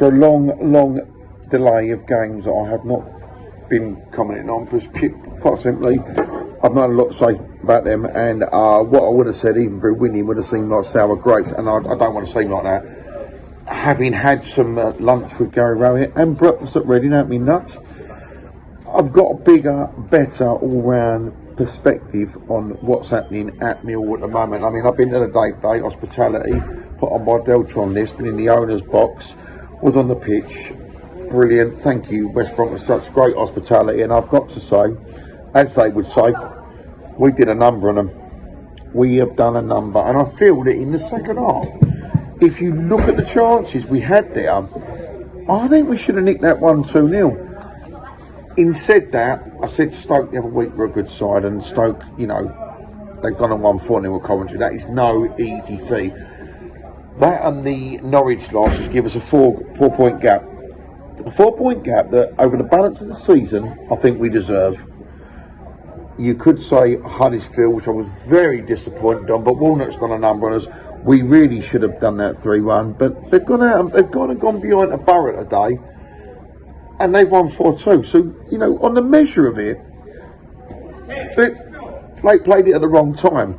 after a long delay of games that I have not been commenting on, because quite simply, I've not had a lot to say about them, and what I would have said, even through winning, would have seemed like sour grapes, and I don't want to seem like that. Having had some lunch with Gary Rowett and breakfast at Reading, ain't me nuts, I've got a bigger, better all-round perspective on what's happening at Millwall at the moment. I mean, I've been to the day hospitality, put on my Deltron list, been in the owner's box, was on the pitch. Brilliant, thank you West Brom for such great hospitality, and I've got to say, as they would say, we did a number on them. We have done a number, and I feel that in the second half, if you look at the chances we had there, I think we should have nicked that 1-2-0. Instead that, I said Stoke the other week were a good side, and Stoke, you know, they've gone on 1-4-0 with Coventry. That is no easy feat. That and the Norwich losses give us a four-point gap. A 4-point gap that, over the balance of the season, I think we deserve. You could say Huddersfield, which I was very disappointed on, but Walnut's done a number on us. We really should have done that 3-1, but they've gone out, they've gone behind a Borough today, and they've won 4-2. So, you know, on the measure of it, they played it at the wrong time.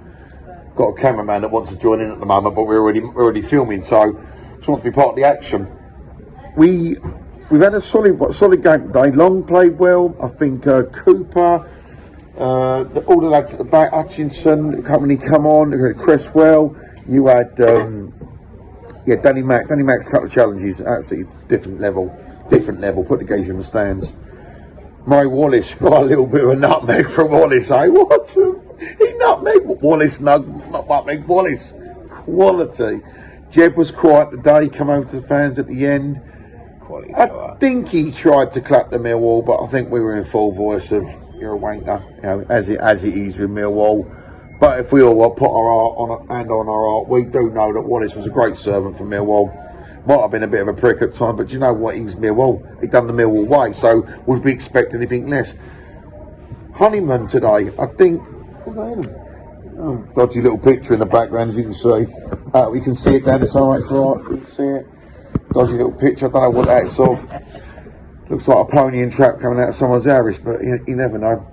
Got a cameraman that wants to join in at the moment, but we're already filming, so just want to be part of the action. We've had a solid game today. Long played well. I think Cooper, all the lads at the back, Hutchinson, come on. You had Cresswell. You had Danny Mack. Danny Mack's a couple of challenges, absolutely different level. Put the gauge in the stands. Murray Wallace got a little bit of a nutmeg from Wallace. What? He nutmeg Wallace, nutmeg Wallace. Quality. Jeb was quiet today. Come over to the fans at the end. I think he tried to clap the Millwall, but I think we were in full voice of "you're a wanker," you know, as it is with Millwall. But if we all put our hand on our heart, we do know that Wallace was a great servant for Millwall. Might have been a bit of a prick at time, but you know what? He was Millwall. He'd done the Millwall way, so would we expect anything less? Honeyman today, I think. Dodgy little picture in the background, as you can see. We can see it down the side. It's all right. You can see it. Dodgy little picture. I don't know what that's of. Looks like a pony and trap coming out of someone's Irish, but you never know.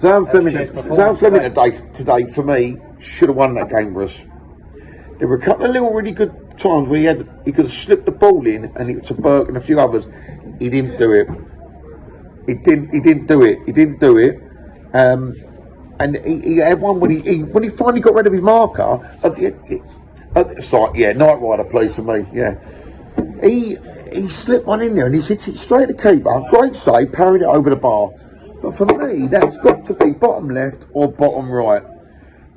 Zan Fleming today, for me, should have won that game for us. There were a couple of little really good times where he could have slipped the ball in, and it was to Burke and a few others. He didn't do it. He didn't do it. And he had one when he finally got rid of his marker. It's like, Night Rider plays for me. Yeah, he slipped one in there and he hit it straight at the keeper. Great save, parried it over the bar. But for me, that's got to be bottom left or bottom right.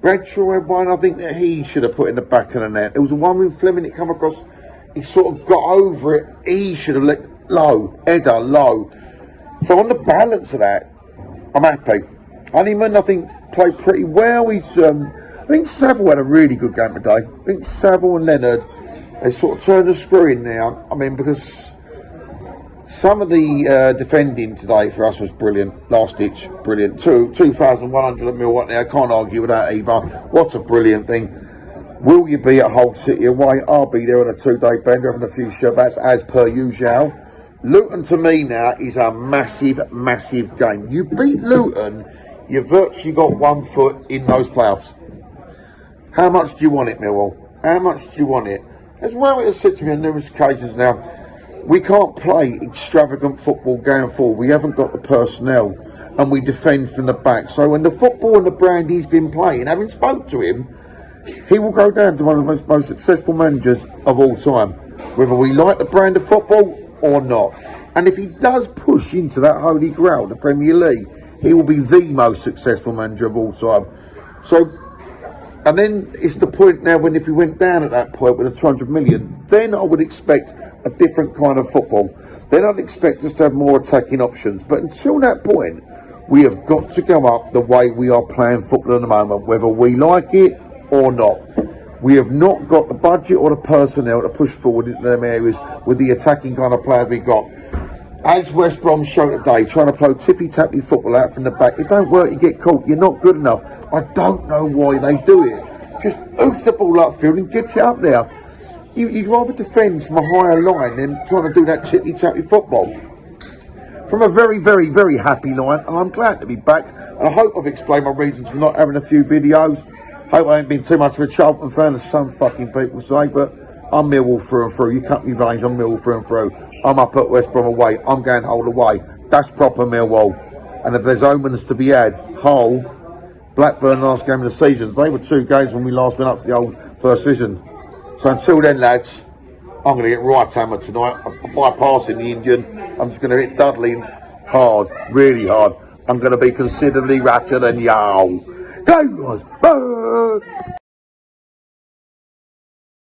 Bradshaw had one, I think, that he should have put in the back of the net. It was the one with Fleming that come across. He sort of got over it. He should have let header low. So on the balance of that, I'm happy. Honeyman, I think, played pretty well. I think Saville had a really good game today. I think Saville and Leonard, they sort of turned the screw in now. I mean, because some of the defending today for us was brilliant. Last ditch, brilliant. 2,100 at Millwall there. I can't argue with that either. What a brilliant thing. Will you be at Hull City away? I'll be there on a 2-day bender, having a few Shabbats as per usual. Luton to me now is a massive game. You beat Luton, you've virtually got 1 foot in those playoffs. How much do you want it, Millwall? How much do you want it? As Rowett has said to me on numerous occasions now, we can't play extravagant football going forward. We haven't got the personnel, and we defend from the back. So when the football and the brand he's been playing, having spoke to him, he will go down to one of the most successful managers of all time, whether we like the brand of football or not. And if he does push into that holy grail, the Premier League, he will be the most successful manager of all time. So, and then it's the point now when if he went down at that point with a 200 million, then I would expect a different kind of football. Then I'd expect us to have more attacking options. But until that point, we have got to go up the way we are playing football at the moment, whether we like it or not. We have not got the budget or the personnel to push forward into them areas with the attacking kind of players we got. As West Brom showed today, trying to play tippy-tappy football out from the back, it don't work, you get caught, you're not good enough. I don't know why they do it. Just oof the ball upfield and get it up there. You'd rather defend from a higher line than trying to do that chippy-chappy football. From a very, very, very happy line, and I'm glad to be back. And I hope I've explained my reasons for not having a few videos. Hope I ain't been too much of a Charlton fan, as some fucking people say, but I'm Millwall through and through. You cut me veins, I'm Millwall through and through. I'm up at West Brom away, I'm going Hull away. That's proper Millwall. And if there's omens to be had, Hull, Blackburn last game of the season, they were 2 games when we last went up to the old First Division. So until then, lads, I'm going to get right hammered tonight. I'm bypassing the Indian. I'm just going to hit Dudley hard, really hard. I'm going to be considerably ratcher than y'all. Go, guys. Bye.